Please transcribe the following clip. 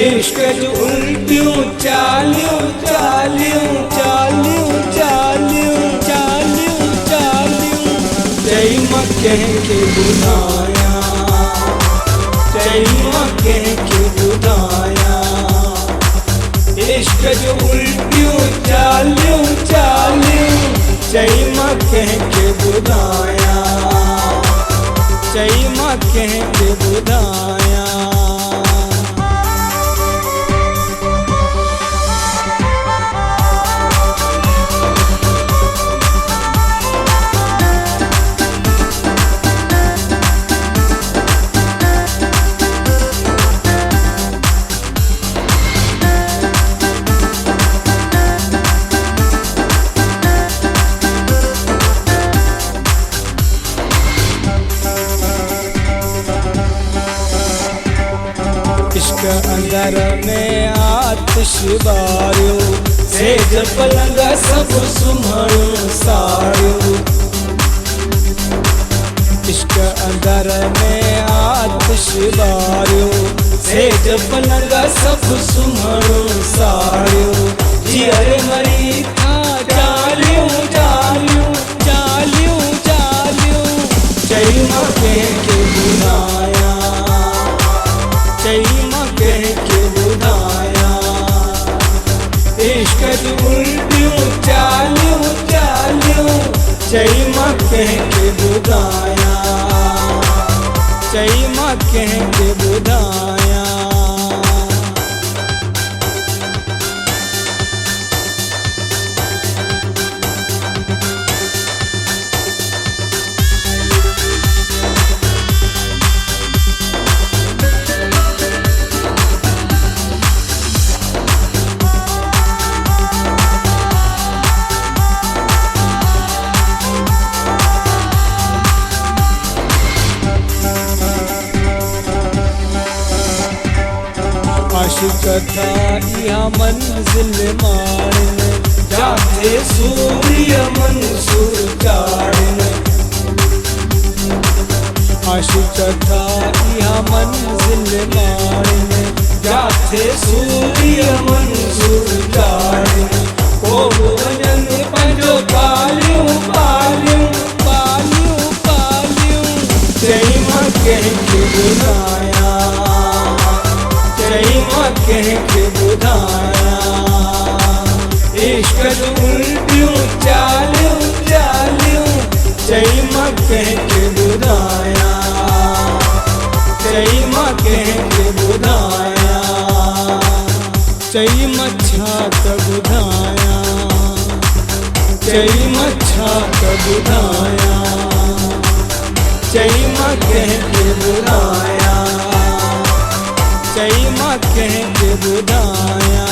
इश्क जो उल्टियों चालियों चालियों चालियों चालियों चालियों चालियों जय माँ कह के बुलाया, जय माँ कह के बुलाया। इश्क जो उल्टियों चालियों चालियों जय माँ कह के बुलाया, जय माँ कह के बुलाया। इश्क अंदर में आतिश बारियो, सेज पलंग सब सुमण साड़ियो। इश्क अंदर में आतिश बारियो, सेज पलंग सब सुमण साड़ियो। जियर मरी था चालियों चालियों चालियों चालियों जय माँ कह के बुलाया, जय माँ कह के बुलाया। इश्क जो उल्टियों चालियों चालियों जय माँ कह के बुलाया, जय माँ कह के बुलाया। आशिक था यह मंजिल मारन, जाते सूर्य मंसूर चाड़न। आशिक था यह मंजिल मारन, जाते सूर्य मंसूर चाड़न। ओ भजन पंजो पालियों पालियों पालियों पालियों जय माँ कह के बुलाया, जय माँ कह के बुलाया। इश्क जो उल्टियों चालियों चालियों जय माँ कह के बुलाया, जय माँ कह के बुलाया। जय मच्छा बुलाया, जय मच्छा बुलाया, जय माँ कह के बुलाया, जय माँ कह के बुलाया।